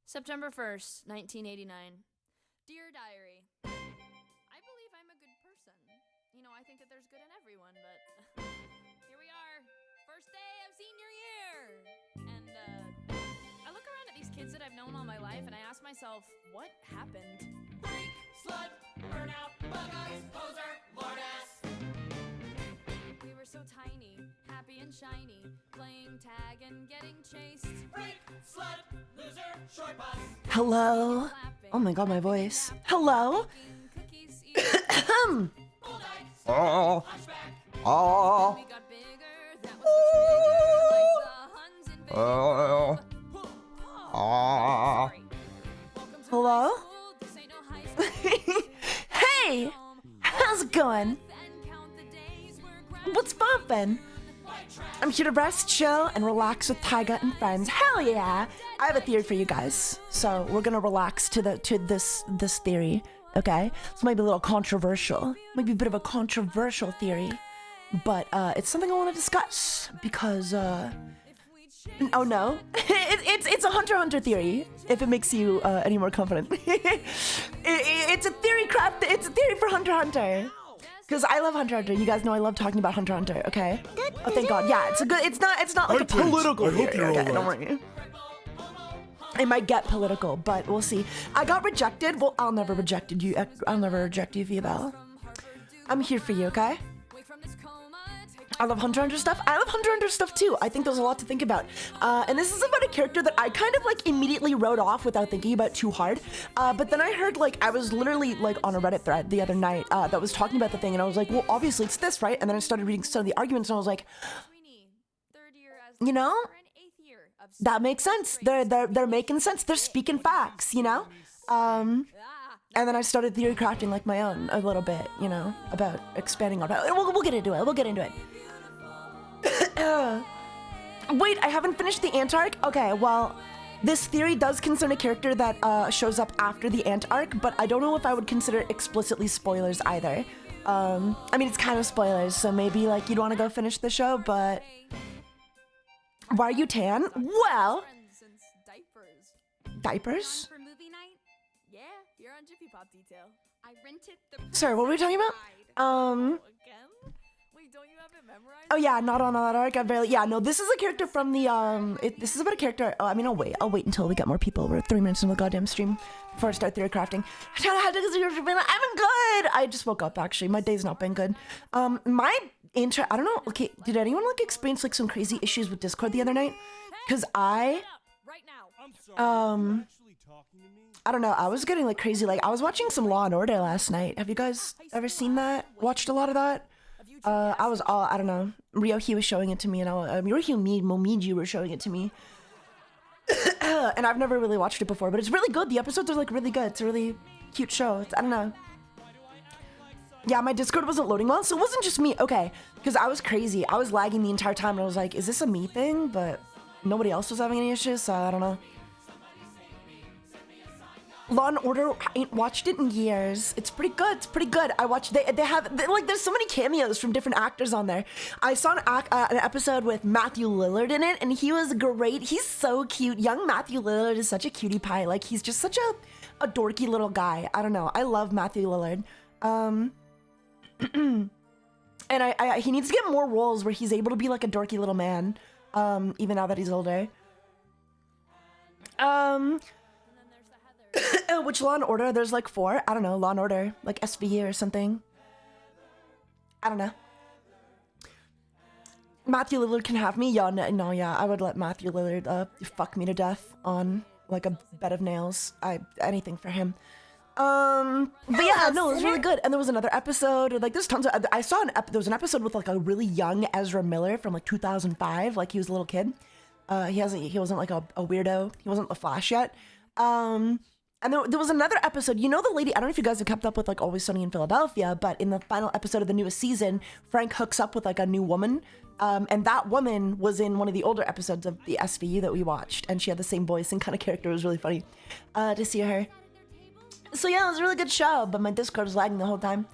September 1st, 1989. Dear Diary, I believe I'm a good person. You know, I think that there's good in everyone, but here we are. First day of senior year. And I look around at these kids that I've known all my life and I ask myself, what happened? Freak, slut, burnout, bug eyes, poser, lord-ass. We were so tiny, happy and shiny, playing tag and getting chased. Freak, slut, loser, short bus. Hello? Oh my god, my voice. Hello? Cookies, Oh. Oh. we got bigger, that was the trigger, like the Huns in Oh. Oh. Sorry. Welcome to Hello? high school. This ain't no high school. Hey! How's it going? And count the days we're What's poppin'? I'm here to rest, chill, and relax with Taiga and friends. Hell yeah! I have a theory for you guys. So we're gonna relax to this theory, okay? This might be a little controversial. Might be a bit of a controversial theory. But it's something I want to discuss because oh no. it's a Hunter x Hunter theory, if it makes you any more confident. It's a theory for Hunter x Hunter. Because I love Hunter x Hunter. You guys know I love talking about Hunter x Hunter, okay? Oh, thank God. Yeah, it's not like a political theory. Okay, don't worry. It might get political, but we'll see. I got rejected. Well, I'll never reject you, Viabel. I'm here for you, okay? I love Hunter x Hunter stuff. I love Hunter x Hunter stuff too. I think there's a lot to think about. And this is about a character that I kind of like immediately wrote off without thinking about it too hard. But then I heard like, I was literally like on a Reddit thread the other night that was talking about the thing. And I was like, well, obviously it's this, right? And then I started reading some of the arguments and I was like, you know, that makes sense. They're making sense. They're speaking facts, you know? And then I started theory crafting like my own a little bit, you know, about expanding on it. We'll get into it. We'll get into it. Wait, I haven't finished the Ant arc? Okay, well, this theory does concern a character that shows up after the Ant arc, but I don't know if I would consider it explicitly spoilers either. I mean, it's kind of spoilers, so maybe like you'd want to go finish the show, but why are you tan? Well, diapers? For movie night? Yeah, you're on Jiffy Pop Detail. I rented the Sorry, what were we talking about? Again? Wait, don't you have it memorized? Oh yeah, not on that arc. I barely. Yeah, no. This is a character from the this is about a character. Oh, I mean, I'll wait until we get more people. We're 3 minutes into the goddamn stream before I start theory crafting. I'm good. I just woke up actually. My day's not been good. I don't know. Okay, did anyone like experience like some crazy issues with Discord the other night? Cause I don't know. I was getting like crazy. Like I was watching some Law and Order last night. Have you guys ever seen that? Watched a lot of that? I don't know. Ryohi was showing it to me, and Momiji were showing it to me. And I've never really watched it before, but it's really good. The episodes are like really good. It's a really cute show. I don't know. Yeah, my Discord wasn't loading well, so it wasn't just me. Okay, because I was crazy. I was lagging the entire time, and I was like, is this a me thing? But nobody else was having any issues, so I don't know. Law and Order, I ain't watched it in years. It's pretty good. It's pretty good. I watched. They like. There's so many cameos from different actors on there. I saw an episode with Matthew Lillard in it, and he was great. He's so cute. Young Matthew Lillard is such a cutie pie. Like he's just such a dorky little guy. I don't know. I love Matthew Lillard. And he needs to get more roles where he's able to be like a dorky little man. Even now that he's older. Which Law and Order? There's like 4. I don't know. Law and Order, like SVU or something. I don't know. Matthew Lillard can have me. Yeah, no, yeah. I would let Matthew Lillard fuck me to death on like a bed of nails. Anything for him. But yeah, no, it was really good. And there was another episode. Like there's tons of. I saw there was an episode with like a really young Ezra Miller from like 2005. Like he was a little kid. He wasn't like a weirdo. He wasn't the Flash yet. And there was another episode, you know the lady, I don't know if you guys have kept up with like Always Sunny in Philadelphia, but in the final episode of the newest season, Frank hooks up with like a new woman. And that woman was in one of the older episodes of the SVU that we watched. And she had the same voice and kind of character. It was really funny to see her. So yeah, it was a really good show, but my Discord was lagging the whole time.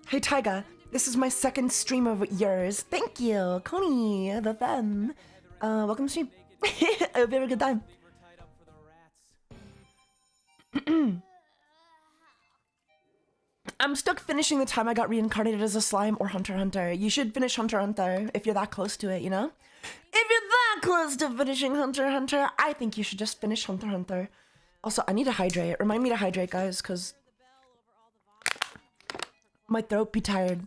Hey Taiga, this is my second stream of yours. Thank you, Coney, the femme. Welcome to stream. I hope you have a good time. I'm stuck finishing the time I got reincarnated as a slime or Hunter x Hunter. You should finish Hunter x Hunter if you're that close to it, you know? If you're that close to finishing Hunter x Hunter, I think you should just finish Hunter x Hunter. Also, I need to hydrate. Remind me to hydrate, guys, because my throat be tired.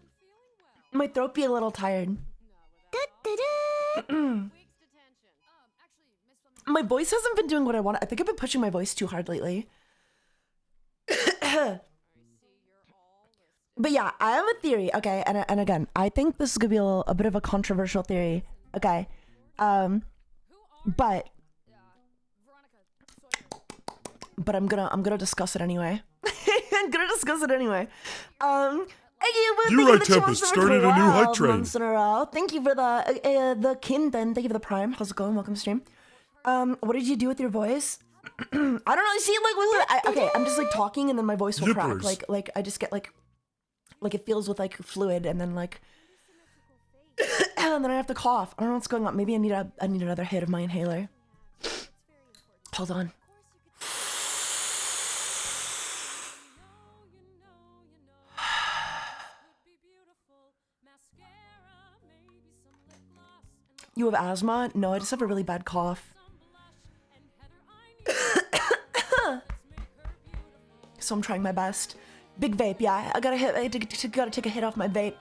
My throat be a little tired. My voice hasn't been doing what I want. I think I've been pushing my voice too hard lately. But yeah, I have a theory, okay? And again, I think this is gonna be a bit of a controversial theory, okay? But I'm gonna discuss it anyway. I'm gonna discuss it anyway. You right, Tempest started a new hype train. Thank you for the kin then. Thank you for the prime. How's it going? Welcome to stream. What did you do with your voice? I don't really see okay, I'm just like talking and then my voice will crack. Like I just get like it feels with like fluid and then like and then I have to cough. I don't know what's going on. Maybe I need another hit of my inhaler. Hold on. You have asthma? No, I just have a really bad cough. So I'm trying my best. Big vape, yeah. I gotta take a hit off my vape.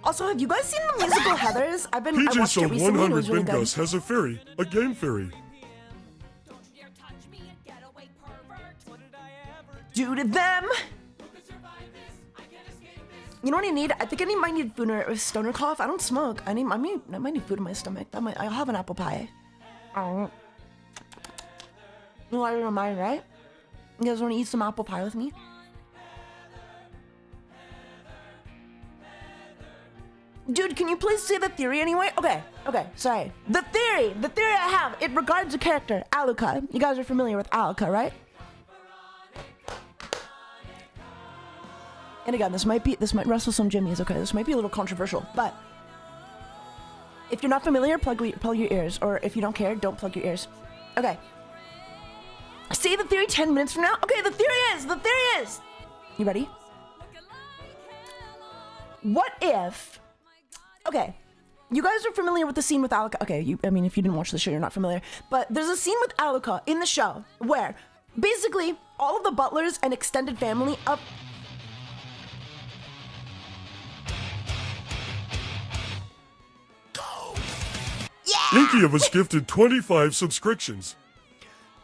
Also, have you guys seen the musical Heathers? I PJ watched it sold recently. 100 It was really good. bingos, has a fairy, a game fairy. Do to them. You know what I need? I think I might need food or stoner cough. I don't smoke. I might need food in my stomach. I'll have an apple pie. Oh. You guys don't mind, right? You guys want to eat some apple pie with me? Dude, can you please say the theory anyway? Okay, sorry. The theory I have, it regards a character, Aluka. You guys are familiar with Aluka, right? And again, this might wrestle some jimmies, okay? This might be a little controversial, but if you're not familiar, plug your ears, or if you don't care, don't plug your ears. Okay. Say the theory 10 minutes from now. Okay, the theory is. You ready? What if? Okay, you guys are familiar with the scene with Aluka. Okay, if you didn't watch the show, you're not familiar. But there's a scene with Aluka in the show where basically all of the butlers and extended family of Inky was gifted 25 subscriptions.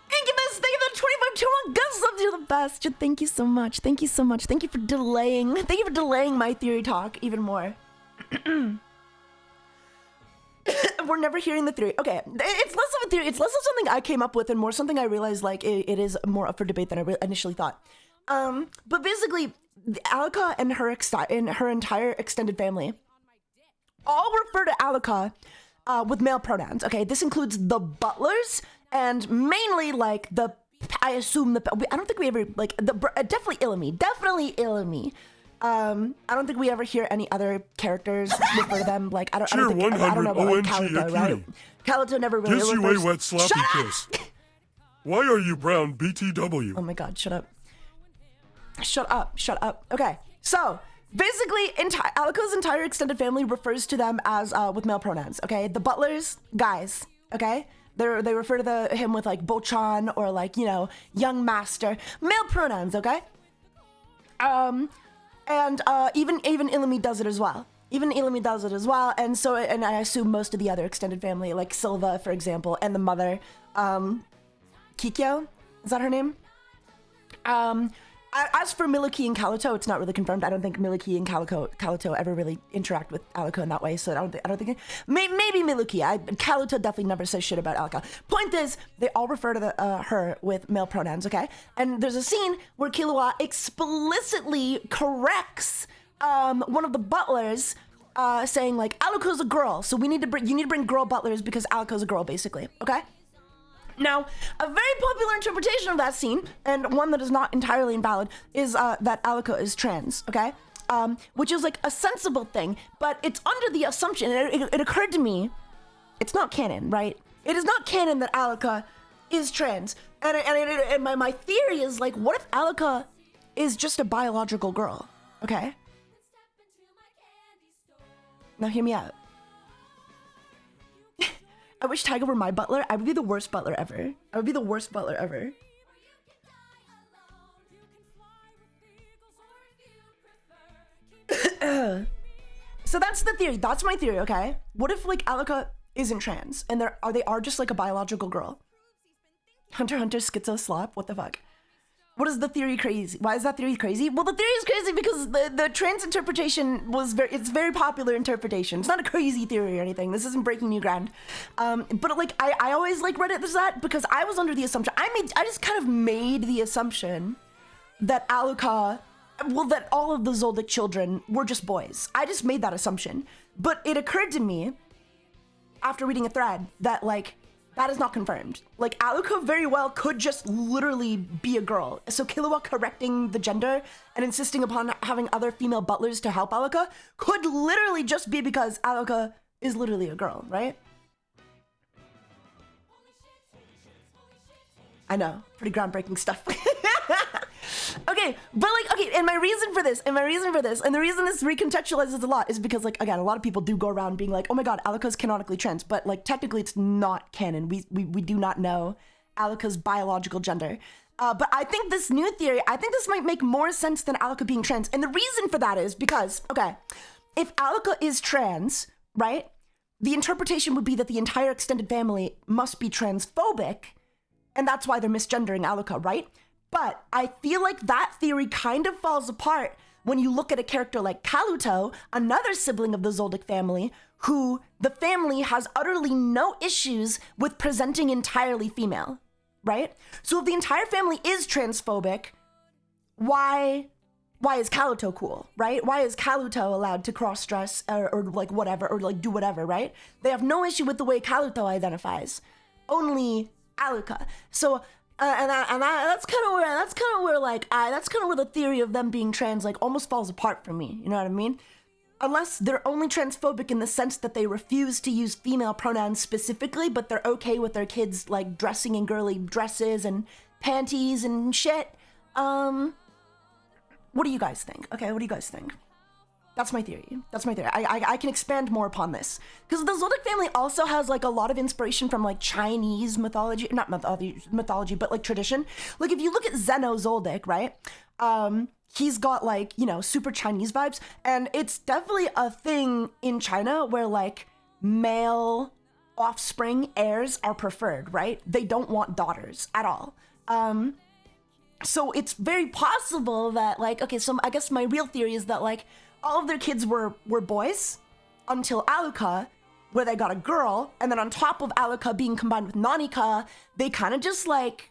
Incubus, thank you for the 25 gun subs. You're the best. Thank you so much. Thank you so much. Thank you for delaying. Thank you for delaying my theory talk even more. We're never hearing the theory. Okay, it's less of a theory. It's less of something I came up with and more something I realized like it is more up for debate than I initially thought. But basically, Aluka and her entire extended family all refer to Aluka with male pronouns. Okay, this includes the butlers and mainly like I don't think we ever like definitely Illamy. I don't think we ever hear any other characters refer to them like I don't know about like, Calico, right? Calico never really Gives you refers. a wet sloppy kiss. Why are you brown, BTW? Oh my god, shut up. Okay, so basically Aluka's entire extended family refers to them as with male pronouns. Okay, the butlers, guys. Okay, they refer to him with like Bochan or like young master, male pronouns. Okay, and even Illamy does it as well. And so I assume most of the other extended family, like Silva, for example, and the mother, Kikyo, is that her name? As for Miliki and Calico, it's not really confirmed. I don't think Miliki and Calico ever really interact with Aluka in that way. So I don't think maybe Miliki. Calico definitely never says shit about Aluka. Point is, they all refer to her with male pronouns. Okay, and there's a scene where Killua explicitly corrects one of the butlers, saying like Aluka's a girl, so you need to bring girl butlers because Aluka's a girl, basically. Okay. Now, a very popular interpretation of that scene, and one that is not entirely invalid, is that Aluka is trans, okay? Which is like a sensible thing, but it's under the assumption, it occurred to me, it's not canon, right? It is not canon that Alika is trans. And my theory is like, what if Alika is just a biological girl? Okay? Now hear me out. I wish Taiga were my butler. I would be the worst butler ever. I would be the worst butler ever. So that's the theory. That's my theory, okay? What if like Alika isn't trans and they are just like a biological girl? Hunter x Hunter schizo slop? What the fuck? What is the theory crazy? Why is that theory crazy? Well, the theory is crazy because the trans interpretation it's very popular interpretation. It's not a crazy theory or anything. This isn't breaking new ground. But like I always like read it as that because I was under the assumption I just kind of made the assumption that Alika, well, that all of the Zoldyck children were just boys. I just made that assumption. But it occurred to me after reading a thread that like that is not confirmed. Like, Alika very well could just literally be a girl. So Killua correcting the gender and insisting upon having other female butlers to help Alika could literally just be because Alika is literally a girl, right? I know, pretty groundbreaking stuff. Okay, but like, okay, and the reason this recontextualizes a lot is because, like, again, a lot of people do go around being like, oh my god, Alika's canonically trans, but like, technically it's not canon. We do not know Alika's biological gender. But I think this new theory, I think this might make more sense than Alika being trans. And the reason for that is because, okay, if Alika is trans, right, the interpretation would be that the entire extended family must be transphobic, and that's why they're misgendering Alika, right? But I feel like that theory kind of falls apart when you look at a character like Kaluto, another sibling of the Zoldyck family, who the family has utterly no issues with presenting entirely female, right? So if the entire family is transphobic, why is Kaluto cool, right? Why is Kaluto allowed to cross-dress or like whatever, or like do whatever, right? They have no issue with the way Kaluto identifies, only Alika. So that's kind of where the theory of them being trans like almost falls apart for me. You know what I mean? Unless they're only transphobic in the sense that they refuse to use female pronouns specifically, but they're okay with their kids like dressing in girly dresses and panties and shit. What do you guys think? Okay, what do you guys think? That's my theory. I can expand more upon this. Because the Zoldyck family also has like a lot of inspiration from like Chinese mythology, not mythology, but like tradition. Like if you look at Zeno Zoldyck, right? He's got like, you know, super Chinese vibes. And it's definitely a thing in China where like male offspring heirs are preferred, right? They don't want daughters at all. So it's very possible that like, okay, so I guess my real theory is that like, all of their kids were boys until Alika, where they got a girl, and then on top of Alika being combined with Nanika, they kind of just like,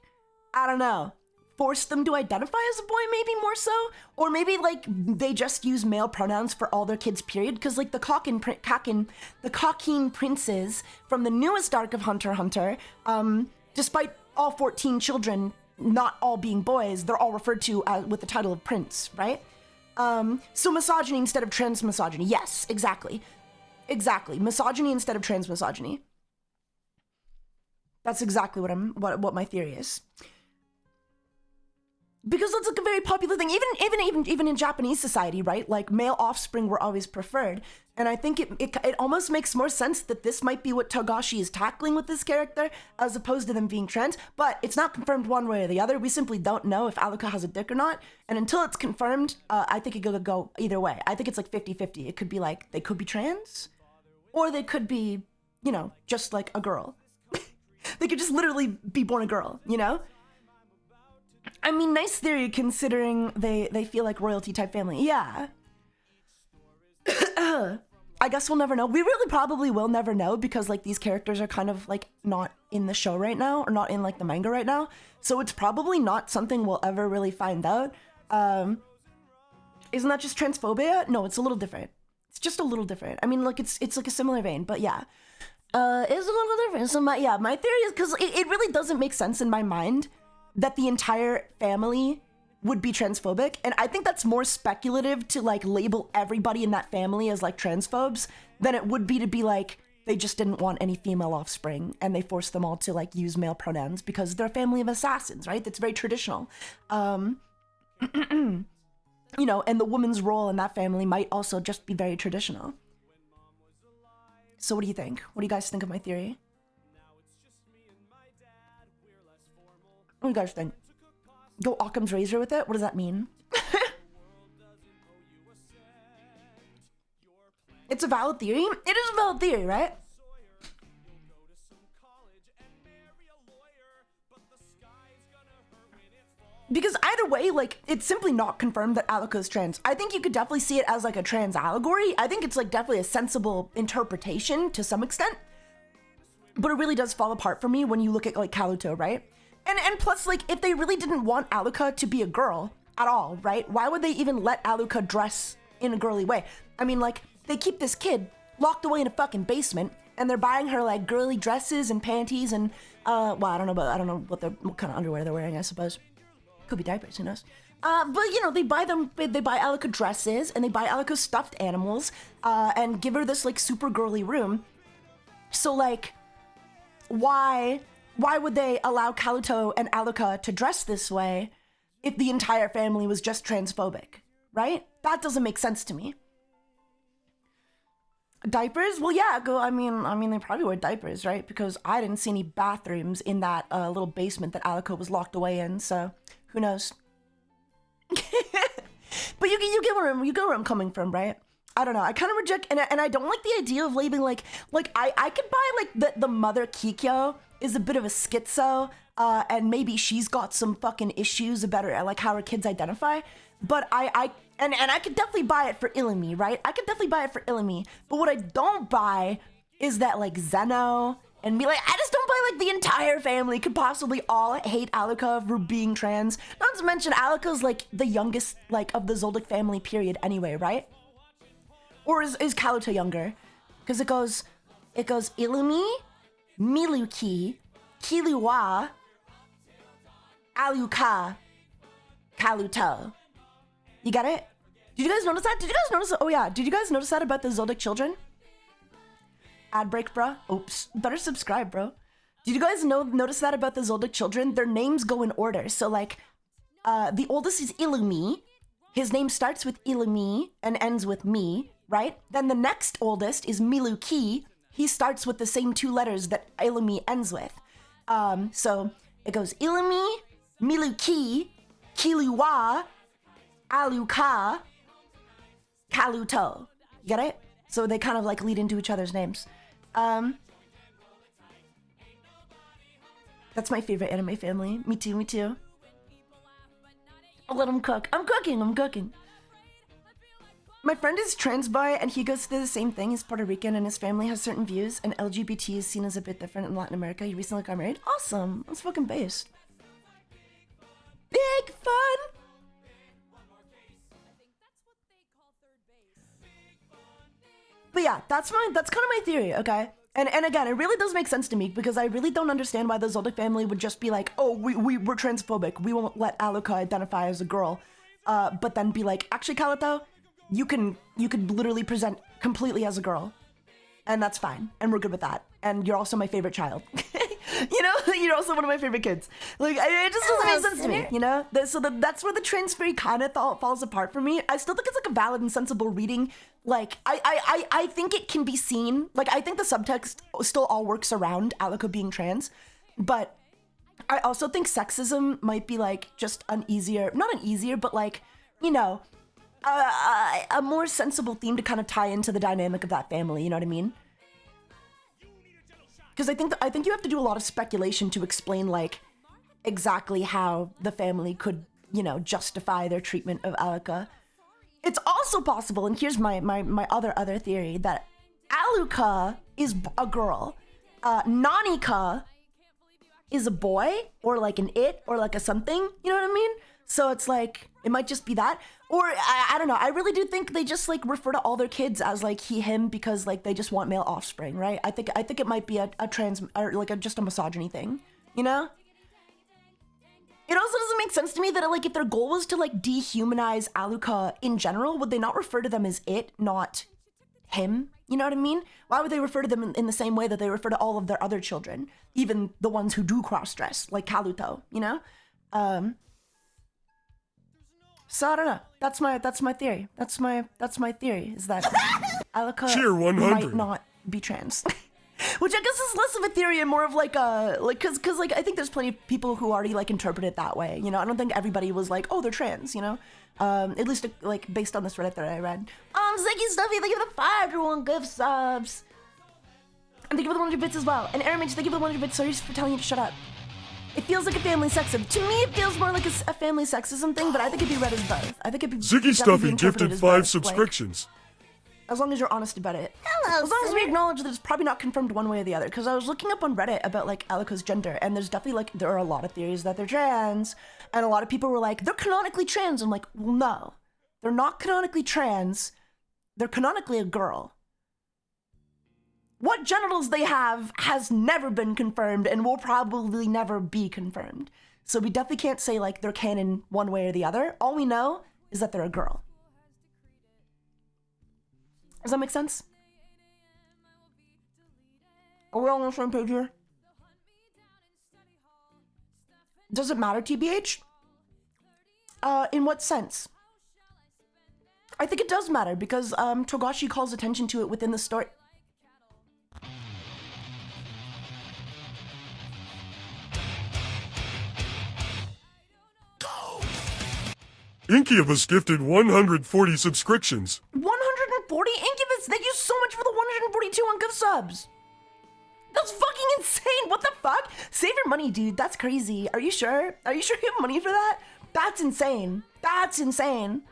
I don't know, forced them to identify as a boy, maybe more so, or maybe like they just use male pronouns for all their kids, period, because like the Cockeen princes from the newest arc of Hunter x Hunter, despite all 14 children not all being boys, they're all referred to with the title of prince, right? So misogyny instead of trans misogyny. Yes, exactly. Misogyny instead of trans misogyny. That's exactly what my theory is. Because it's like a very popular thing, even in Japanese society, right? Like male offspring were always preferred, and I think it almost makes more sense that this might be what Togashi is tackling with this character, as opposed to them being trans. But it's not confirmed one way or the other. We simply don't know if Alika has a dick or not, and until it's confirmed, I think it could go either way. I think it's like 50-50. It could be like they could be trans, or they could be, you know, just like a girl. They could just literally be born a girl, you know? I mean, nice theory considering they feel like royalty type family. Yeah. I guess we'll never know. We really probably will never know because like these characters are kind of like not in the show right now or not in like the manga right now. So it's probably not something we'll ever really find out. Isn't that just transphobia? No, it's a little different. It's just a little different. I mean, like it's like a similar vein, but yeah. It's a little different. So my theory is because it really doesn't make sense in my mind that the entire family would be transphobic, and I think that's more speculative to like label everybody in that family as like transphobes than it would be to be like they just didn't want any female offspring, and they forced them all to like use male pronouns because they're a family of assassins, right? That's very traditional. You know, and the woman's role in that family might also just be very traditional. So what do you think? What do you guys think of my theory? What do you guys think? Go Occam's razor with it? What does that mean? It's a valid theory? It is a valid theory, right? Because either way, like, it's simply not confirmed that Alika is trans. I think you could definitely see it as like a trans allegory. I think it's like definitely a sensible interpretation to some extent. But it really does fall apart for me when you look at like Kaluto, right? And plus, like, if they really didn't want Alika to be a girl at all, right? Why would they even let Alika dress in a girly way? I mean, like, they keep this kid locked away in a fucking basement, and they're buying her like girly dresses and panties and well, I don't know what kind of underwear they're wearing, I suppose. Could be diapers, who knows? But you know, they buy Alika dresses and they buy Alika stuffed animals, and give her this like super girly room. So like, why would they allow Kaluto and Alika to dress this way if the entire family was just transphobic, right? That doesn't make sense to me. Diapers? Well, yeah, I mean, they probably wear diapers, right? Because I didn't see any bathrooms in that little basement that Alika was locked away in, so who knows? But you get where I'm coming from, right? I don't know. I kind of reject, and I don't like the idea of labeling like I could buy like the mother Kikyo is a bit of a schizo, and maybe she's got some fucking issues about her, like how her kids identify. But I could definitely buy it for Illumi, right? I could definitely buy it for Illumi. But what I don't buy is that like Zeno and me, like, I just don't buy like the entire family could possibly all hate Alika for being trans. Not to mention Alika's like the youngest like of the Zoldyck family period anyway, right? Or is Kaluto younger? Because it goes Illumi, Miluki, Kiliwa, Aluka, Kaluto. You get it? Did you guys notice that? Did you guys notice? Oh yeah, did you guys notice that about the Zoldyck children? Ad break, bro. Oops. Better subscribe, bro. Did you guys notice that about the Zoldyck children? Their names go in order. So like, the oldest is Illumi. His name starts with Illumi and ends with me, right? Then the next oldest is Miluki. He starts with the same two letters that Illumi ends with. So it goes Illumi, Miluki, Kiliwa, Aluka, Kaluto. You get it? So they kind of like lead into each other's names. That's my favorite anime family. Me too. I'll let them cook. I'm cooking. My friend is trans bi and he goes through the same thing. He's Puerto Rican and his family has certain views, and LGBT is seen as a bit different in Latin America. He recently got married. Awesome. That's fucking based. Big fun. But yeah, that's kind of my theory, okay? And again, it really does make sense to me because I really don't understand why the Zoldyck family would just be like, oh, we're transphobic. We won't let Alika identify as a girl. But then be like, actually, Kaluto, you could literally present completely as a girl. And that's fine. And we're good with that. And you're also my favorite child. You know, you're also one of my favorite kids. Like, it just doesn't make sense to me, you know? So that's where the trans theory kind of falls apart for me. I still think it's like a valid and sensible reading. Like, I think it can be seen. Like, I think the subtext still all works around Alika being trans. But I also think sexism might be like just not an easier, but like, you know, a more sensible theme to kind of tie into the dynamic of that family. You know what I mean? Because I think you have to do a lot of speculation to explain like exactly how the family could, you know, justify their treatment of Alika. It's also possible, and here's my other theory, that Aluka is a girl, Nanika is a boy, or like an it, or like a something, you know what I mean? So it's like, it might just be that, or I don't know, I really do think they just like refer to all their kids as like he, him, because like they just want male offspring, right? I think it might be a trans, or like just a misogyny thing, you know? It also doesn't make sense to me that like if their goal was to like dehumanize Aluka in general, would they not refer to them as it, not him? You know what I mean? Why would they refer to them in the same way that they refer to all of their other children, even the ones who do cross-dress, like Kaluto, you know? So I don't know. That's my theory. That's my theory, is that Alika Cheer 100. might not be trans. Which I guess is less of a theory and more of like a, like, cause like, I think there's plenty of people who already like interpret it that way, you know? I don't think everybody was like, oh, they're trans, you know? At least like based on this Reddit that I read. Ziggy Stuffy, thank you for the 5 to 1 gift subs. And thank you for the 100 bits as well. And Airmage, thank you for the 100 bits. Sorry for telling you to shut up. It feels like a family sexism. To me, it feels more like a family sexism thing, but I think it'd be read as both. I think it'd be Ziggy definitely be Stuffy interpreted gifted as 5 both, like, subscriptions. as long as you're honest about it. Hello, As long as we sir. acknowledge that it's probably not confirmed one way or the other. Because I was looking up on Reddit about like Alika's gender, and there's definitely like, there are a lot of theories that they're trans, and a lot of people were like, they're canonically trans. I'm like, well, no, they're not canonically trans. They're canonically a girl. What genitals they have has never been confirmed and will probably never be confirmed. So we definitely can't say like they're canon one way or the other. All we know is that they're a girl. Does that make sense? Are we all on the same page here? Does it matter, TBH? In what sense? I think it does matter because Togashi calls attention to it within the story. Incubus gifted 140 subscriptions. 140? Incubus, thank you so much for the 142 on gift subs. That's fucking insane. What the fuck? Save your money, dude. That's crazy. Are you sure? Are you sure you have money for that? That's insane. That's insane.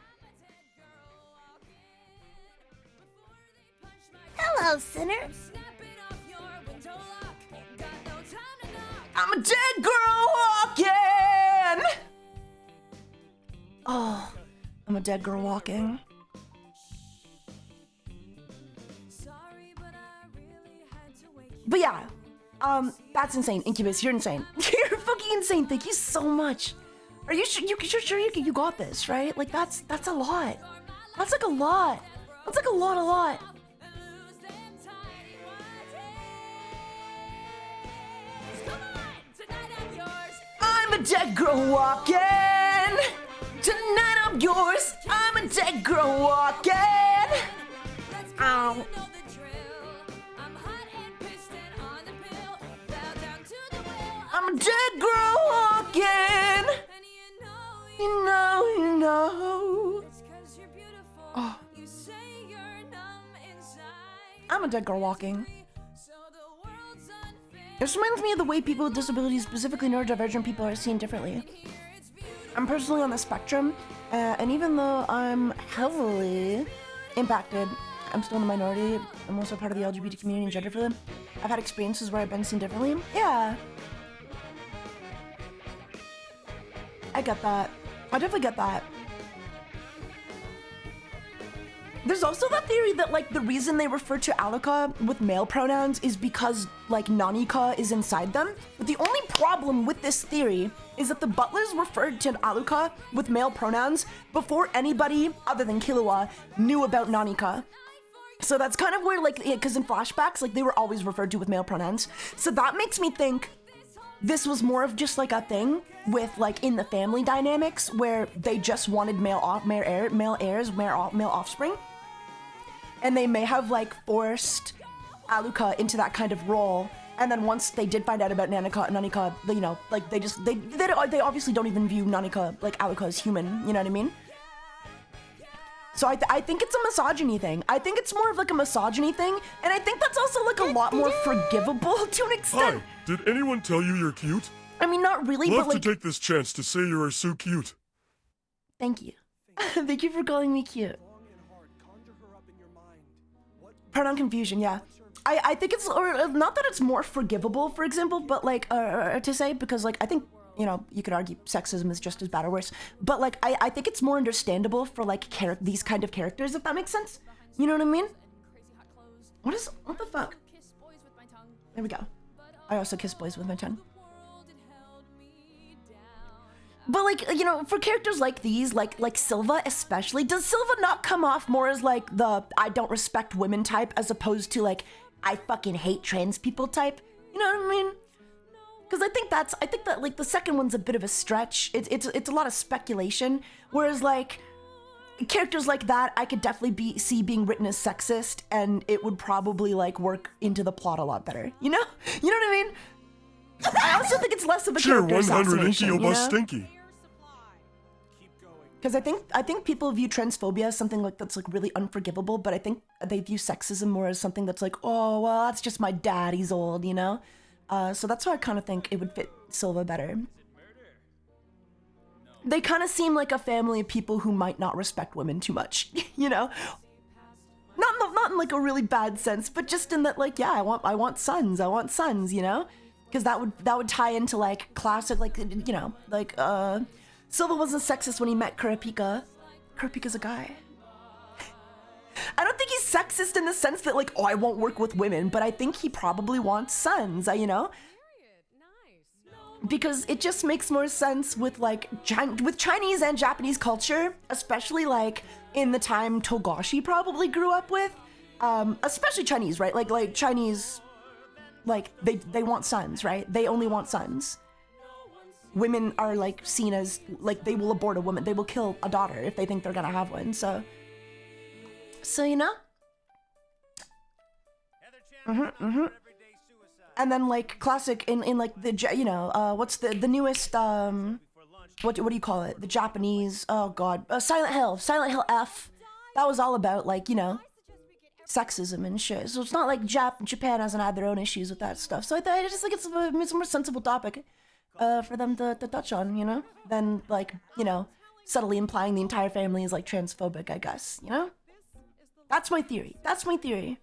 Hello, sinner. I'm a dead girl walking. Oh, I'm a dead girl walking. But yeah, that's insane. Incubus, you're insane. You're fucking insane. Thank you so much. Are you sure? You're sure you got this, right? Like that's a lot. That's like a lot. That's like a lot. I'm a dead girl walking. Tonight I'm yours. I'm a dead girl walking. Ow. I'm a dead girl walking. You know. Oh. I'm a dead girl walking. This reminds me of the way people with disabilities, specifically neurodivergent people, are seen differently. I'm personally on the spectrum, and even though I'm heavily impacted, I'm still in the minority. I'm also part of the LGBT community and gender fluid. I've had experiences where I've been seen differently. Yeah. I get that. I definitely get that. There's also that theory that, like, the reason they refer to Alika with male pronouns is because, like, Nanika is inside them. But the only problem with this theory is that the butlers referred to Alika with male pronouns before anybody other than Killua knew about Nanika. So that's kind of where, like, because in flashbacks, like, they were always referred to with male pronouns. So that makes me think this was more of just, like, a thing with, like, in the family dynamics where they just wanted male offspring. And they may have, like, forced Alika into that kind of role. And then once they did find out about Nanika, you know, like, they obviously don't even view Nanika, like, Alika as human, you know what I mean? So I think it's a misogyny thing. I think it's more of, like, a misogyny thing. And I think that's also, like, a lot more forgivable to an extent. Hi, did anyone tell you you're cute? I mean, not really, Love but, like... to take this chance to say you are so cute. Thank you. Thank you for calling me cute. Pronoun confusion, yeah. I think it's, or not that it's more forgivable, for example, but like, to say, because like, I think, you know, you could argue sexism is just as bad or worse, but like, I think it's more understandable for like, these kind of characters, if that makes sense. You know what I mean? What the fuck? There we go. I also kiss boys with my tongue. But like, you know, for characters like these, like Silva especially, does Silva not come off more as like the I don't respect women type as opposed to like I fucking hate trans people type? You know what I mean? Because I think that like the second one's a bit of a stretch. It's a lot of speculation. Whereas like characters like that, I could definitely see being written as sexist, and it would probably like work into the plot a lot better. You know what I mean? I also think it's less of a Sure, character 100 assassination. Ikio You bus know? stinky. Because I think people view transphobia as something like that's like really unforgivable, but I think they view sexism more as something that's like, oh well, that's just my dad, he's old, you know. So that's why I kind of think it would fit Silva better. They kind of seem like a family of people who might not respect women too much, you know. Not in like a really bad sense, but just in that like, yeah, I want sons, you know, because that would tie into like classic like, you know, like Silva wasn't sexist when he met Kurapika. Kurapika's a guy. I don't think he's sexist in the sense that like, oh, I won't work with women, but I think he probably wants sons, you know? Because it just makes more sense with like, with Chinese and Japanese culture, especially like in the time Togashi probably grew up with, especially Chinese, right? Like Chinese, like they want sons, right? They only want sons. Women are like seen as like they will abort a woman, they will kill a daughter if they think they're gonna have one. So you know. And then like classic in like the you know what's the newest what do you call it, the Japanese, oh god, Silent Hill F, that was all about like, you know, sexism and shit. So it's not like Japan hasn't had their own issues with that stuff. So I just think it's a more sensible topic for them to touch on, you know, than like, you know, subtly implying the entire family is like transphobic, I guess, you know. That's my theory. That's my theory.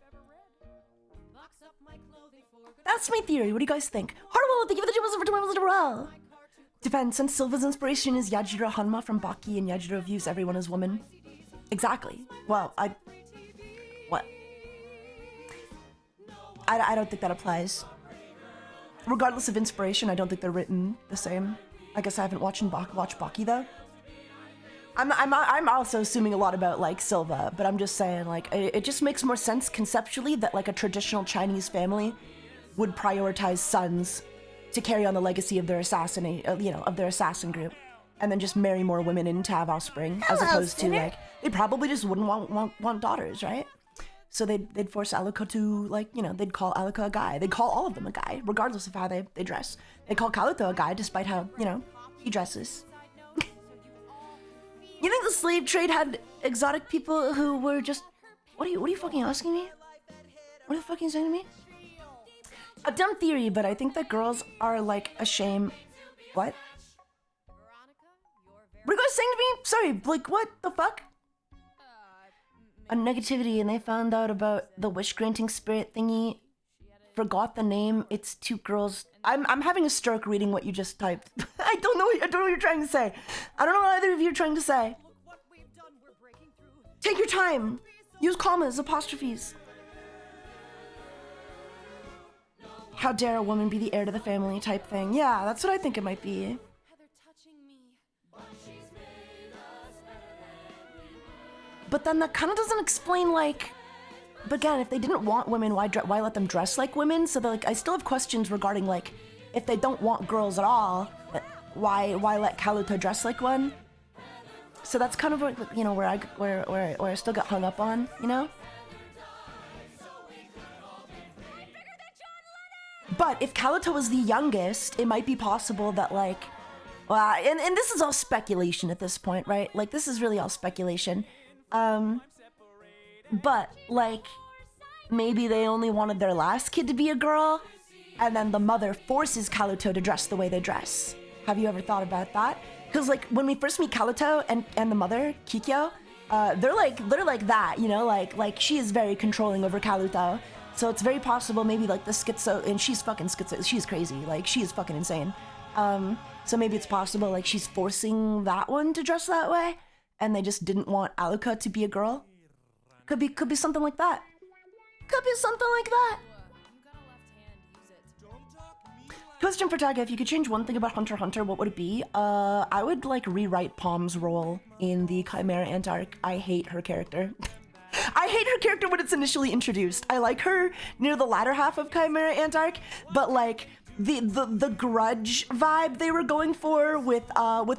What do you guys think? Hardwell, thank you for the jibbles over 20 as well. Depends, since Silva's inspiration is Yajiro Hanma from Baki, and Yajiro views everyone as woman. Exactly. Well, what? I don't think that applies. Regardless of inspiration, I don't think they're written the same. I guess I haven't watched Baki though. I'm also assuming a lot about like Silva, but I'm just saying like it just makes more sense conceptually that like a traditional Chinese family would prioritize sons to carry on the legacy of their assassin group, and then just marry more women and to have offspring, as opposed to like they probably just wouldn't want daughters, right? So they'd force Aluka to like, you know, they'd call Aluka a guy. They'd call all of them a guy, regardless of how they dress. They call Kaluto a guy, despite how, you know, he dresses. You think the slave trade had exotic people who were just... What are you fucking asking me? What are you fucking saying to me? A dumb theory, but I think that girls are like ashamed... What? What are you guys saying to me? Sorry, like what the fuck? A negativity, and they found out about the wish-granting spirit thingy. Forgot the name. It's two girls. I'm having a stroke reading what you just typed. I don't know what you're trying to say. I don't know what either of you are trying to say. Take your time. Use commas, apostrophes. How dare a woman be the heir to the family type thing. Yeah, that's what I think it might be. But then that kind of doesn't explain like... But again, if they didn't want women, why let them dress like women? So like, I still have questions regarding like, if they don't want girls at all, why let Kaluto dress like one? So that's kind of what, you know, where I still got hung up on, you know. But if Kaluto was the youngest, it might be possible that like, well, and this is all speculation at this point, right? Like this is really all speculation. But, like, maybe they only wanted their last kid to be a girl, and then the mother forces Kaluto to dress the way they dress. Have you ever thought about that? Because, like, when we first meet Kaluto and the mother, Kikyo, they're like that, you know? Like, she is very controlling over Kaluto. So it's very possible maybe, like, the schizo... And she's fucking schizo... She's crazy. Like, she is fucking insane. So maybe it's possible, like, she's forcing that one to dress that way, and they just didn't want Aluka to be a girl. Could be something like that. Question for Taiga, if you could change one thing about Hunter x Hunter, what would it be? I would like rewrite Palm's role in the Chimera Ant arc. I hate her character. I hate her character when it's initially introduced. I like her near the latter half of Chimera Ant arc, but like the grudge vibe they were going for with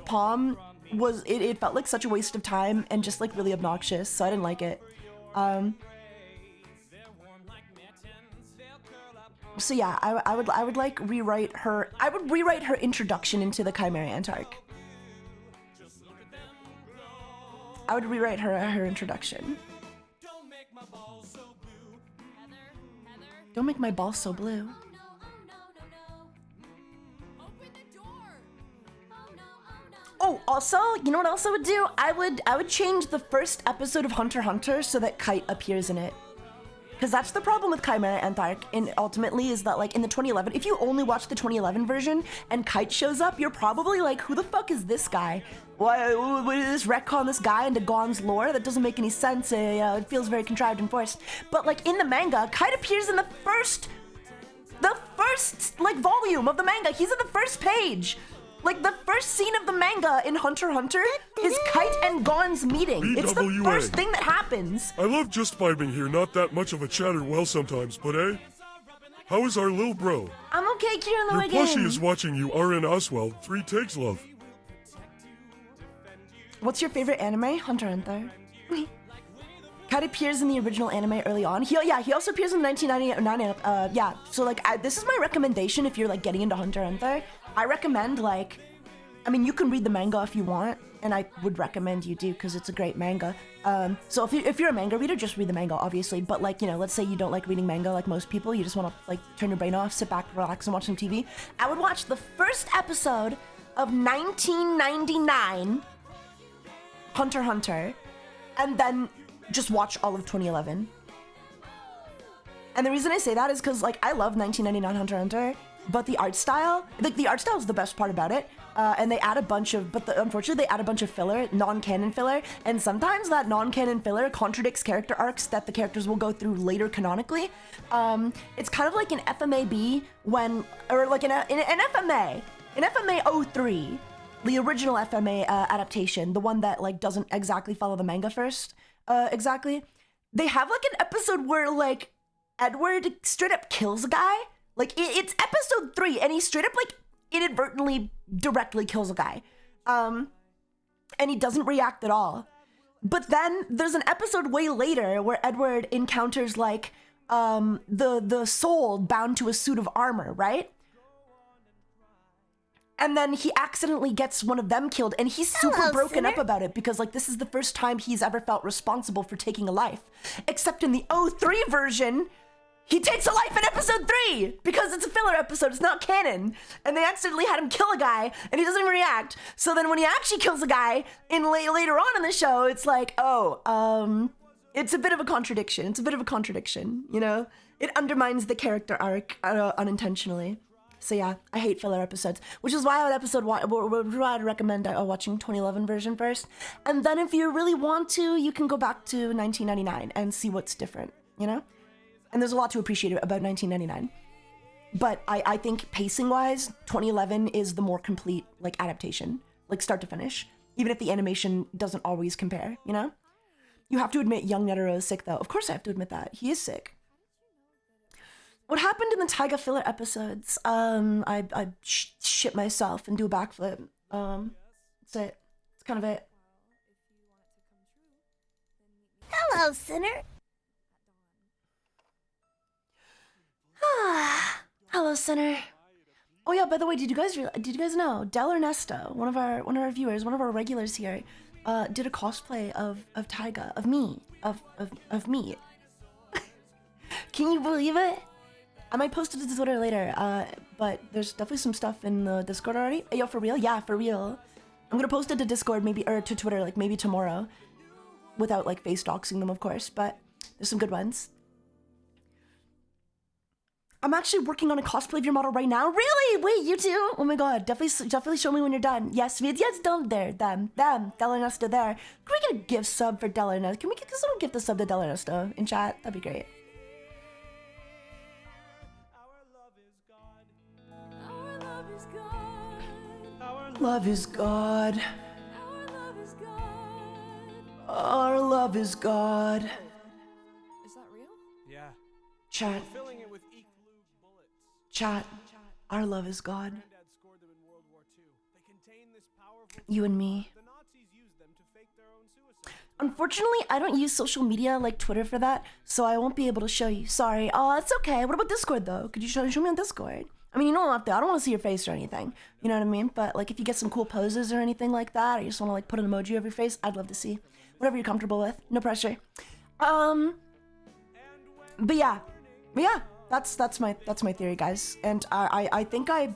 Palm was it felt like such a waste of time and just like really obnoxious, so I didn't like it. So yeah, I would like rewrite her. I would rewrite her introduction into the Chimera Ant arc. I would rewrite her introduction. Don't make my balls so blue. Oh, also, you know what else I would do? I would change the first episode of Hunter x Hunter so that Kite appears in it. Because that's the problem with Chimera Ant arc, and ultimately is that like in the 2011, if you only watch the 2011 version and Kite shows up, you're probably like, who the fuck is this guy? Why would this retcon this guy into Gon's lore? That doesn't make any sense. It feels very contrived and forced. But like in the manga, Kite appears in the first like volume of the manga. He's in the first page. Like, the first scene of the manga in Hunter x Hunter is Kite and Gon's meeting. It's the BWA. first thing that happens. I love just vibing here, not that much of a chatter well sometimes, but hey? How is our lil bro? I'm okay, Kieran the Your Wiggin. plushie is watching you, RN Oswald. 3 takes, love. What's your favorite anime? Hunter x Hunter. Kite appears in the original anime early on. He also appears in the 1999, so like, this is my recommendation if you're like getting into Hunter x Hunter. I recommend like, I mean, you can read the manga if you want, and I would recommend you do because it's a great manga. So if you're a manga reader, just read the manga, obviously. But like, you know, let's say you don't like reading manga like most people, you just want to like turn your brain off, sit back, relax, and watch some TV. I would watch the first episode of 1999 Hunter x Hunter, and then just watch all of 2011. And the reason I say that is because like I love 1999 Hunter x Hunter. But the art style, like the art style is the best part about it. And they add a bunch of, unfortunately they add a bunch of filler, non-canon filler. And sometimes that non-canon filler contradicts character arcs that the characters will go through later canonically. It's kind of like an FMAB or like an FMA. In FMA 03, the original FMA adaptation, the one that like doesn't exactly follow the manga first, exactly. They have like an episode where like Edward straight up kills a guy. Like, it's episode 3, and he straight up, like, inadvertently directly kills a guy. And he doesn't react at all. But then there's an episode way later where Edward encounters, like, the soul bound to a suit of armor, right? And then he accidentally gets one of them killed, and he's super broken up about it because, like, this is the first time he's ever felt responsible for taking a life. Except in the 03 version, he takes a life in episode 3 because it's a filler episode, it's not canon. And they accidentally had him kill a guy and he doesn't even react. So then when he actually kills a guy later on in the show, it's like, it's a bit of a contradiction. It's a bit of a contradiction, you know? It undermines the character arc unintentionally. So yeah, I hate filler episodes, which is why I'd recommend watching 2011 version first. And then if you really want to, you can go back to 1999 and see what's different, you know? And there's a lot to appreciate about 1999. But I think pacing-wise, 2011 is the more complete, like, adaptation. Like, start to finish. Even if the animation doesn't always compare, you know? You have to admit young Netero is sick, though. Of course I have to admit that. He is sick. What happened in the Taiga filler episodes? I shit myself and do a backflip. That's it. That's kind of it. Hello, sinner. Hello, Sinner. Oh yeah, by the way, did you guys know Del Ernesto, one of our viewers, one of our regulars here, did a cosplay of Taiga, of me. Can you believe it? I might post it to Twitter later, but there's definitely some stuff in the Discord already. Hey, yo, for real? Yeah, for real. I'm gonna post it to Discord or to Twitter, like maybe tomorrow, without like face doxing them, of course, but there's some good ones. I'm actually working on a cosplay of your model right now. Really? Wait, you too? Oh my god, definitely show me when you're done. Yes, done there. Them, Del Ernesto there. Can we get a gift sub for Del Ernesto? Can someone gift a sub to Del Ernesto in chat? That'd be great. Our Love is God. Our love is God. Our love is God. Is that real? Yeah. Chat, Filling it with Eek Lube bullets. chat. Our love is God. Granddad scored them in World War II. They contain this powerful. You and me. The Nazis used them to fake their own suicide. Unfortunately, I don't use social media like Twitter for that, so I won't be able to show you. Sorry. Oh, it's okay. What about Discord though? Could you show me on Discord? I mean, you don't have to. I don't want to see your face or anything. You know what I mean? But like, if you get some cool poses or anything like that, or you just want to like put an emoji of your face, I'd love to see. Whatever you're comfortable with. No pressure. But yeah, that's my theory, guys. And I think I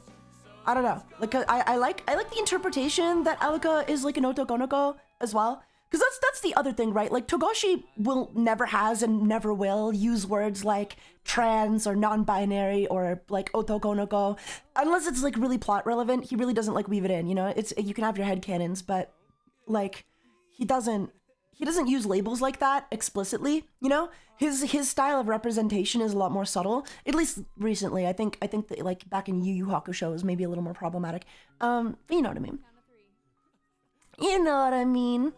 don't know. Like I like the interpretation that Alika is like an otokonoko as well. Because that's the other thing, right? Like, Togashi will never has and never will use words like trans or non-binary or like otokonoko unless it's like really plot relevant. He really doesn't like weave it in, you know? It's you can have your headcanons, but like he doesn't use labels like that explicitly, you know? His style of representation is a lot more subtle. At least recently. I think that like back in Yu Yu Hakusho was maybe a little more problematic. But you know what I mean. You know what I mean.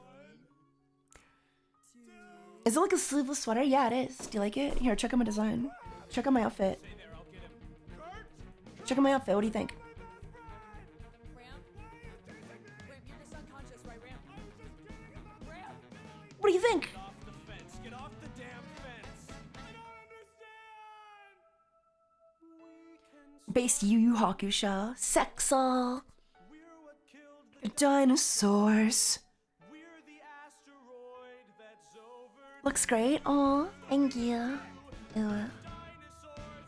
Is it like a sleeveless sweater? Yeah, it is. Do you like it? Here, check out my design. Check out my outfit. Check out my outfit. What do you think? Ramp, you're just unconscious, right, Ramp? Ramp! What do you think? Get off the fence. Get off the damn fence. I don't understand. Based Yu Yu Hakusho. Sexal. We're what killed the Dinosaurs. We're the asteroid that's over. Looks great. Aw, thank you. Dinosaurs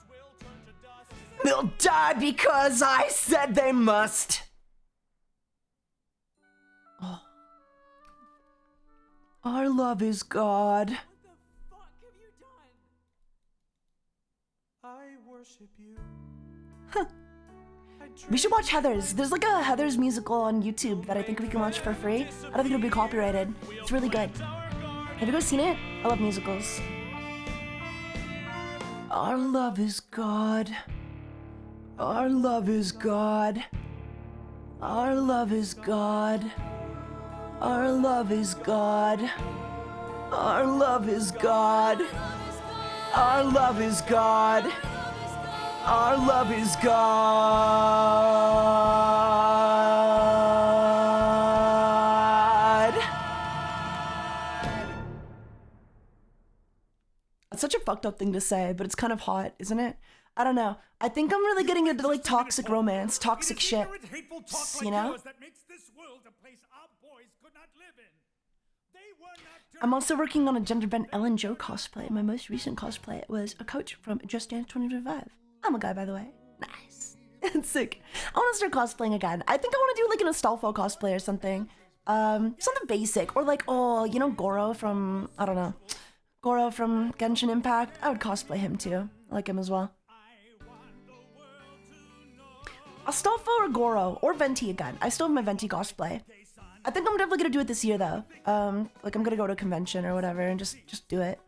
will turn to dust. They'll die because I said they must. Oh. Our love is God. What the fuck have you done? I worship you. We should watch Heathers. There's like a Heathers musical on YouTube that I think we can watch for free. I don't think it'll be copyrighted. It's really good. Have you guys seen it? I love musicals. Our love is God. Our love is God. Our love is God. Our love is God. Our love is God. Our love is God. Our love is God. That's such a fucked up thing to say, but it's kind of hot, isn't it? I don't know. I think I'm really getting into like toxic romance, toxic shit. You know? I'm also working on a gender bent Ellen Jo cosplay. My most recent cosplay was a coach from Just Dance 2025. I'm a guy, by the way. Nice. It's sick. I want to start cosplaying again. I think I want to do like an Astolfo cosplay or something. Something basic. Or like, oh, you know Goro from, I don't know. Goro from Genshin Impact. I would cosplay him too. I like him as well. Astolfo or Goro. Or Venti again. I still have my Venti cosplay. I think I'm definitely gonna do it this year though. Like I'm gonna go to a convention or whatever and just do it.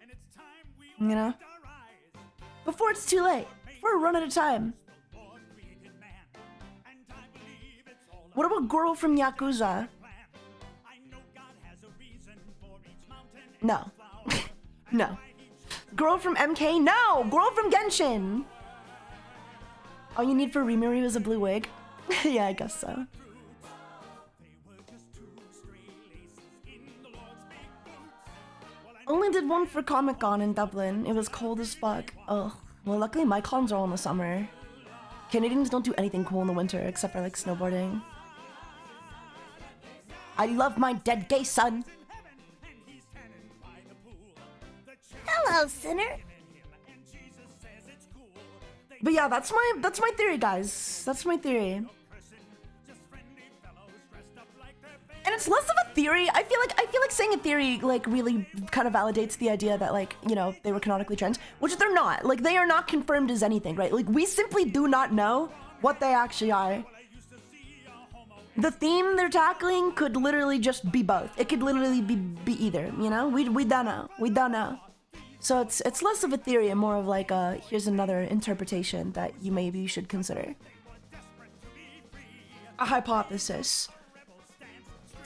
You know? Before it's too late. Before we run out of time. What about Goro from Yakuza? No. No. Goro from MK? No! Goro from Genshin! All you need for Rimuru is a blue wig? Yeah, I guess so. Only did one for Comic-Con in Dublin. It was cold as fuck. Ugh. Well, luckily my cons are all in the summer. Canadians don't do anything cool in the winter except for like snowboarding. I love my dead gay son. Hello, sinner. But yeah, that's my theory, guys. That's my theory. And it's less of a theory. I feel like saying a theory like really kind of validates the idea that like, you know, they were canonically trans, which they're not. Like they are not confirmed as anything, right? Like we simply do not know what they actually are. The theme they're tackling could literally just be both. It could literally be either, you know? We don't know. We don't know. So it's less of a theory and more of like here's another interpretation that you maybe should consider. a hypothesis.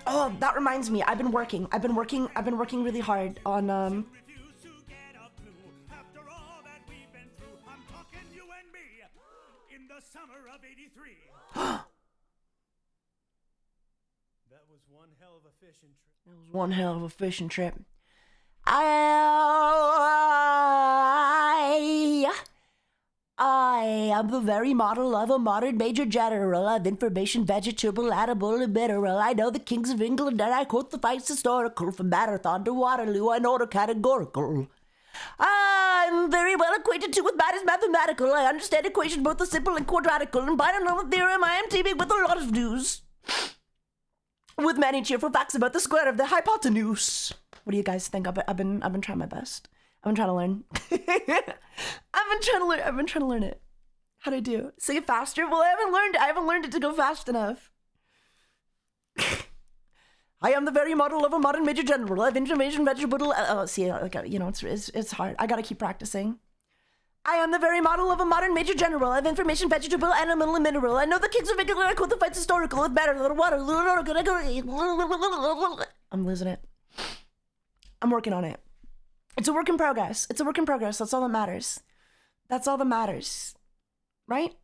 Oh, that reminds me. I've been working really hard on Refuse to get a clue. After all that we've been through, I'm talking you and me. In the summer of '83. That was one hell of a fishing trip. It was one hell of a fishing trip. I am the very model of a modern major general of information, vegetable, animal, and mineral. I know the kings of England, and I quote the facts historical from Marathon to Waterloo. I know the categorical. I'm very well acquainted too with matters mathematical. I understand equations both the simple and quadratical. And by another theorem, I am teeming with a lot of news. With many cheerful facts about the square of the hypotenuse. What do you guys think? I've been trying my best. I've been trying to learn. I've been trying to learn it. How'd I do? Say it faster? Well, I haven't learned it to go fast enough. I am the very model of a modern major general of information, vegetable. See, like, you know, it's hard. I gotta keep practicing. I am the very model of a modern major general of information, vegetable, animal, and mineral. I know the kings of England. I quote the fights historical with matter, little water. I'm losing it. I'm working on it. It's a work in progress. It's a work in progress. That's all that matters. That's all that matters. Right?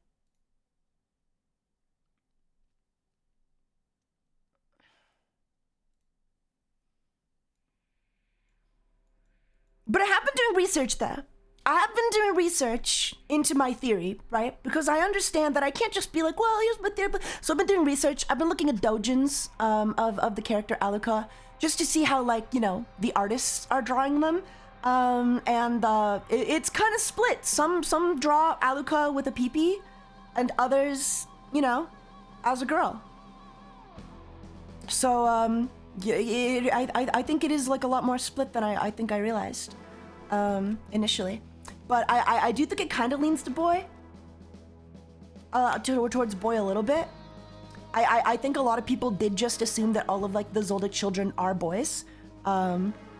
But I have been doing research there. I have been doing research into my theory, right? Because I understand that I can't just be like, well, here's my theory. So I've been doing research. I've been looking at doujins of the character Aluka just to see how, like, you know, the artists are drawing them. It's kind of split. Some draw Aluka with a peepee, and others, you know, as a girl. So I think it is like a lot more split than I think I realized initially. But I do think it kind of leans to boy, towards boy a little bit. I think a lot of people did just assume that all of like the Zoldyck children are boys.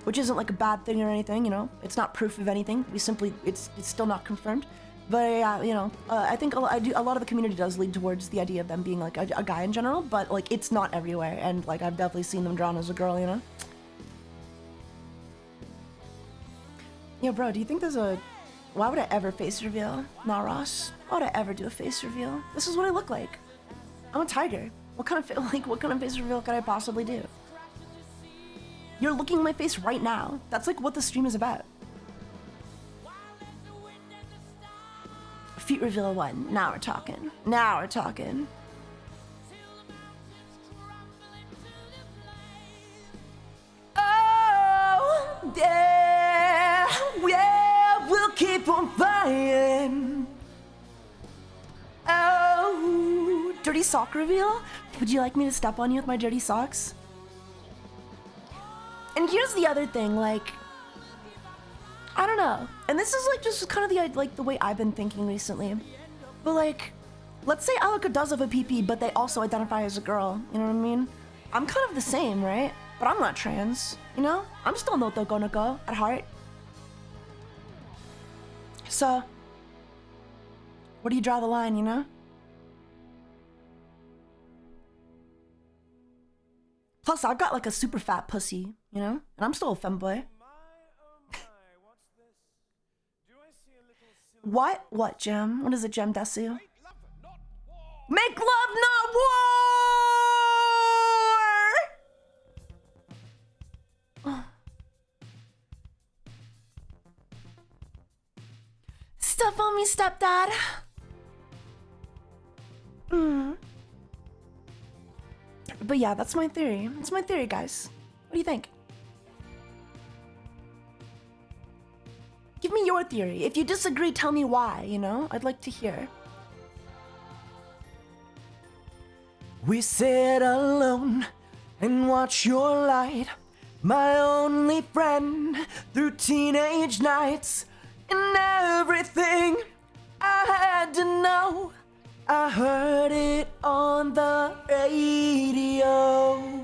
Which isn't like a bad thing or anything, you know. It's not proof of anything. It's still not confirmed. But you know, I think a lot of the community does lead towards the idea of them being like a guy in general, but like it's not everywhere. And like I've definitely seen them drawn as a girl, you know. Yo, bro, do you think there's a? Why would I ever face reveal? Nah, Ross. Why would I ever do a face reveal? This is what I look like. I'm a tiger. What kind of face reveal could I possibly do? You're looking at my face right now. That's like what the stream is about. Feet reveal 1. Now we're talking. Now we're talking. Oh, yeah, yeah, we'll keep on flying. Oh, dirty sock reveal? Would you like me to step on you with my dirty socks? And here's the other thing, like, I don't know. And this is like just kind of the way I've been thinking recently. But like, let's say Aluka does have a PP, but they also identify as a girl. You know what I mean? I'm kind of the same, right? But I'm not trans, you know? I'm still Noto Gonoko at heart. So, where do you draw the line, you know? Plus, I've got like a super fat pussy, you know? And I'm still a femboy. What? What, Gem? What is it, Gem Desu? Make love, not war! Step on me, stepdad. But yeah, that's my theory. That's my theory, guys. What do you think? Give me your theory. If you disagree, tell me why, you know? I'd like to hear. We sit alone and watch your light, my only friend through teenage nights, and everything I had to know, I heard it on the radio.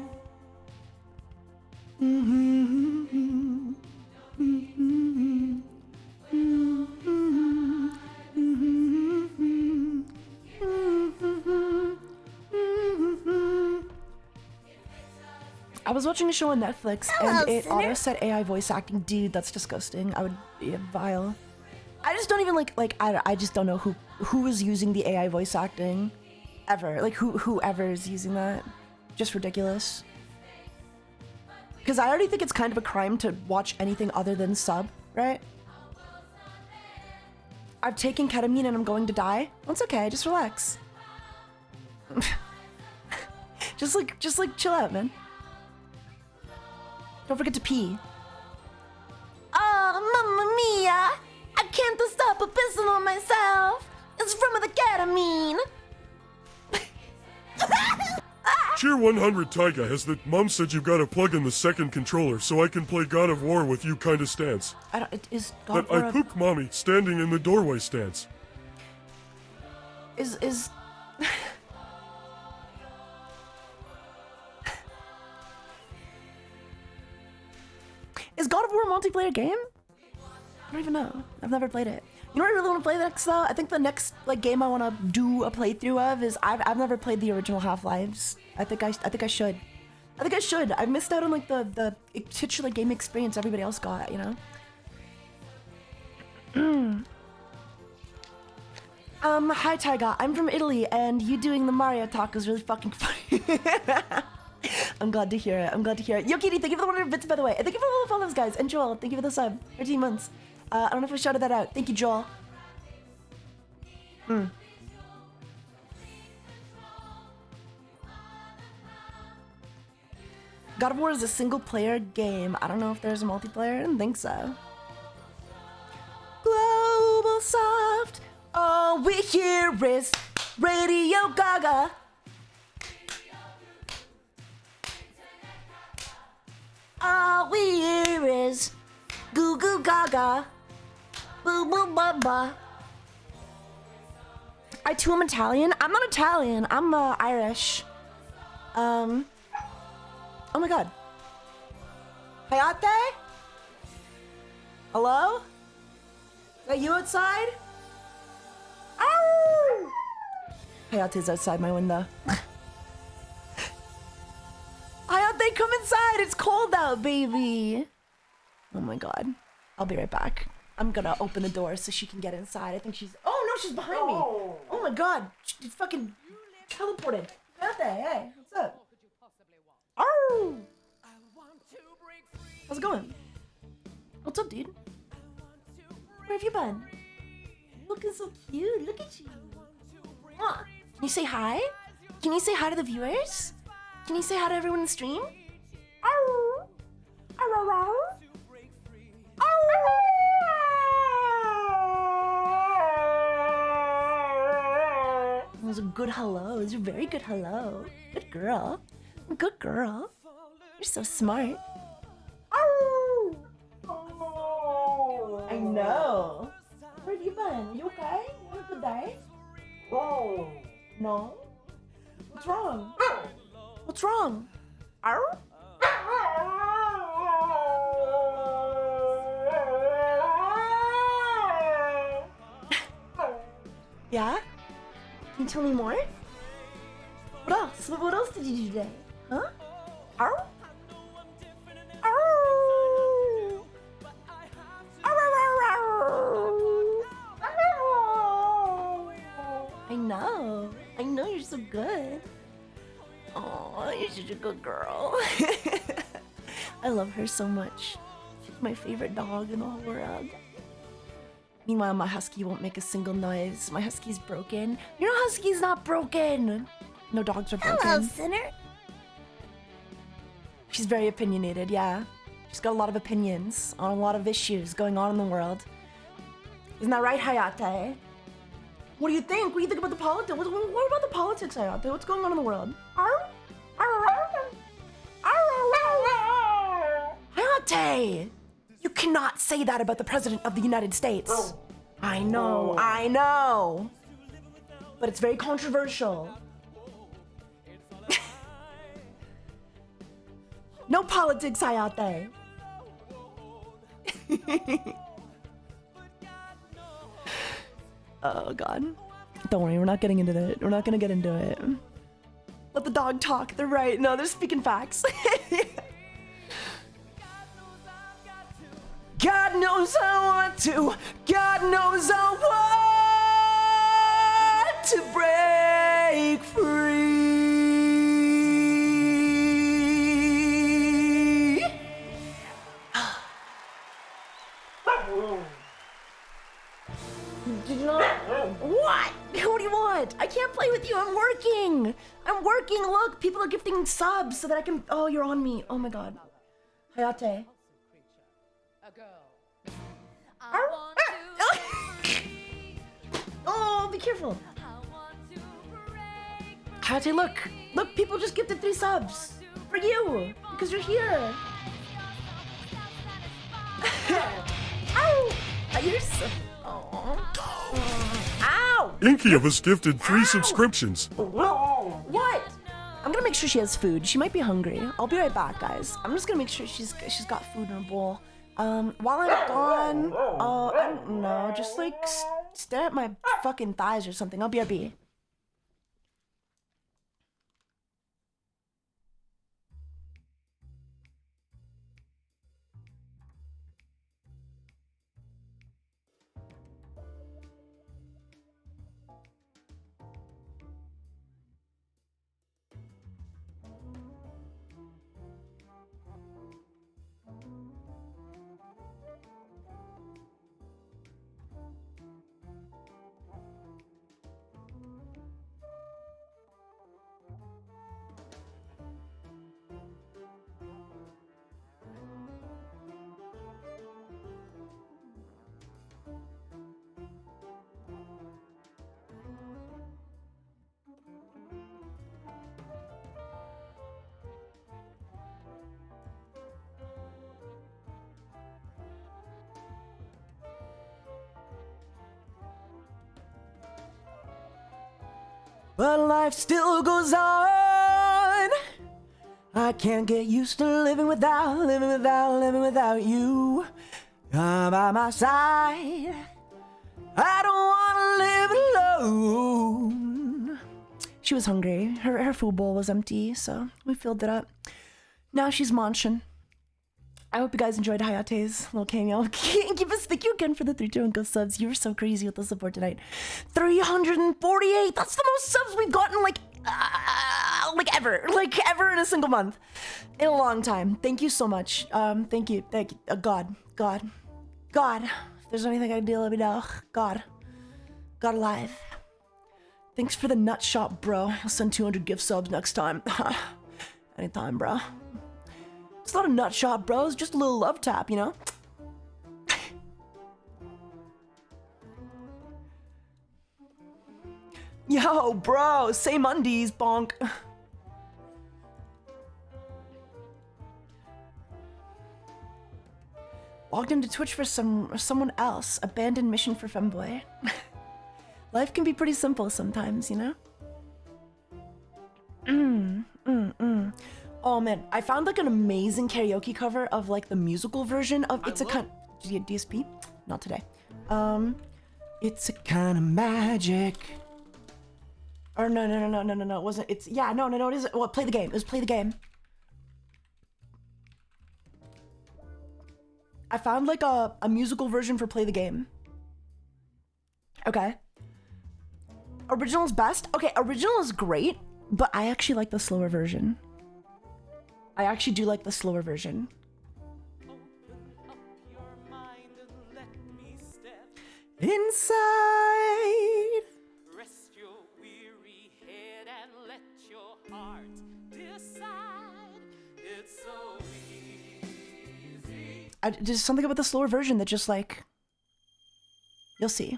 I was watching a show on Netflix Hello, and it sinner. auto set AI voice acting. Dude, that's disgusting. I would be vile. I just don't even I just don't know who is using the AI voice acting ever. Like whoever is using that. Just ridiculous. Because I already think it's kind of a crime to watch anything other than sub, right? I've taken ketamine and I'm going to die. Well, it's okay, just relax. just chill out, man. Don't forget to pee. Oh, mamma mia! I can't stop pissing on myself. It's from the ketamine. Cheer 100 Taiga has that mom said you gotta plug in the second controller so I can play God of War with you kinda stance. I don't. It is God That I pook mommy standing in the doorway stance. Is Is God of War a multiplayer game? I don't even know. I've never played it. You know what I really want to play next though? I think the next like game I want to do a playthrough of is I've never played the original Half-Lives. I think I should. I think I should. I've missed out on like the titular game experience everybody else got, you know? Hi Taiga, I'm from Italy and you doing the Mario talk is really fucking funny. I'm glad to hear it. I'm glad to hear it. Yo, Kitty, thank you for the 100 bits, by the way. And thank you for all the follows, guys. And Joel, thank you for the sub. 13 months. I don't know if I shouted that out. Thank you, Joel. God of War is a single-player game. I don't know if there's a multiplayer. I don't think so. Global Soft. All we hear is Radio Gaga. All we hear is goo goo gaga, boo boo ba ba. I too am Italian. I'm not Italian. I'm Irish. Oh my god. Hayate? Hello? Is that you outside? Ow! Hayate's outside my window. Hayate, come inside. It's cold out, baby. Oh my god. I'll be right back. I'm gonna open the door so she can get inside. I think she's... Oh no, she's behind me. Oh my god. She fucking teleported. Hayate, hey, what's up? Oh! How's it going? What's up, dude? Where have you been? Looking so cute. Look at you. Huh. Can you say hi? Can you say hi to the viewers? Can you say hi to everyone in the stream? Ow! Ow, ow, ow. Ow! That was a good hello. It was a very good hello. Good girl. Good girl. You're so smart. Ow! I know. Where have you been? You okay? You having a good day? Oh. No? What's wrong? What's wrong? Ow? Yeah? Can you tell me more? What else? What else did you do today? Huh? Ow? Ow! I know you're so good. Oh, you're such a good girl. I love her so much. She's my favorite dog in the whole world. Meanwhile, my husky won't make a single noise. My husky's broken. Your husky's not broken. No dogs are broken. Hello, sinner. She's very opinionated, yeah. She's got a lot of opinions on a lot of issues going on in the world. Isn't that right, Hayate? What do you think? What do you think about the politics? What about the politics, Hayate? What's going on in the world? Hayate! You cannot say that about the President of the United States. I know. But it's very controversial. No politics, Hayate. Oh god. Don't worry, we're not getting into that. We're not gonna get into it. Let the dog talk. They're right. No, they're speaking facts. God knows I want to. God knows I want to break free. What? What do you want? I can't play with you. I'm working. I'm working. Look, people are gifting subs so that I can. Oh, you're on me. Oh my god. Hayate. Oh, be careful. Hayate, look. Look, people just gifted 3 subs. For you. Because you're here. Ow! You're so. Oh. Ow! Inky of us gifted 3 subscriptions. What? I'm gonna make sure she has food. She might be hungry. I'll be right back, guys. I'm just gonna make sure she's got food in her bowl. While I'm gone, I don't know, just like stare at my fucking thighs or something. I'll be RB. But life still goes on. I can't get used to living without you. Come by my side. I don't wanna live alone. She was hungry. Her food bowl was empty, so we filled it up. Now she's munching. I hope you guys enjoyed Hayate's little cameo. Thank you again for the 3 Ghost subs. You were so crazy with the support tonight. 348. That's the most subs we've gotten like ever in a single month, in a long time. Thank you so much. Thank you. God. If there's anything I do, let me know. God alive. Thanks for the nut shop, bro. I'll send 200 gift subs next time. Anytime, bro. It's not a nut shot, bro. It's just a little love tap, you know? Yo, bro. Same undies, bonk. Logged into Twitch for someone else. Abandoned mission for femboy. Life can be pretty simple sometimes, you know? Oh man, I found like an amazing karaoke cover of like the musical version of It's a Kind DSP? Not today. It's a Kind of Magic. Or no, it wasn't. It's, yeah, no, it isn't. Well, Play the Game. It was Play the Game. I found like a musical version for Play the Game. Okay. Original's best? Okay, original is great, but I actually like the slower version. I actually do like the slower version. Inside. Rest your weary head and let your heart decide. It's so easy. There's something about the slower version that just like, you'll see.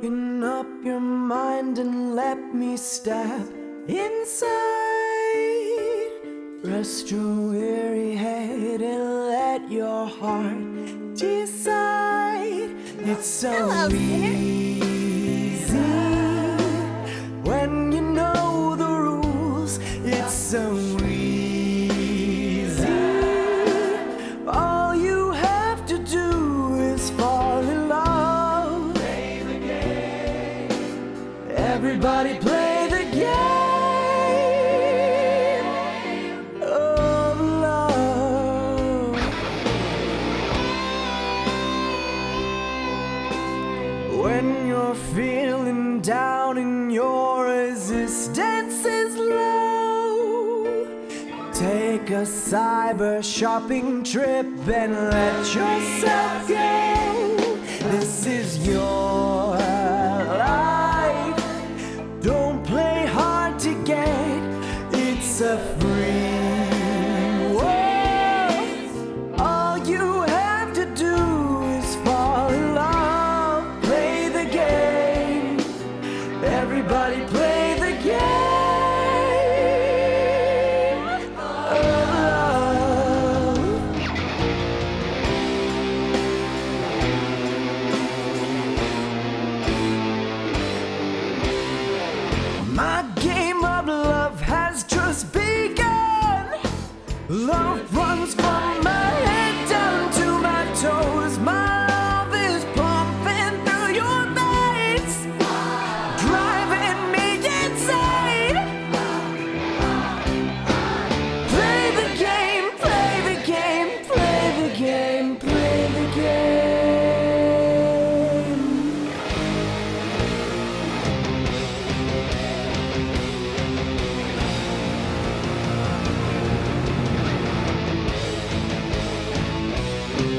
Open up your mind and let me step inside. Rest your weary head and let your heart decide. It's so Hello, easy. so easy. All you have to do is fall in love. Play the game. Everybody play the game of love. When you're feeling down and your resistance is low, take a cyber shopping trip and let yourself go. This is your life. Don't play hard to get. It's a free world. All you have to do is fall in love. Play the game. Everybody play the game of love. My game of love has just begun. Love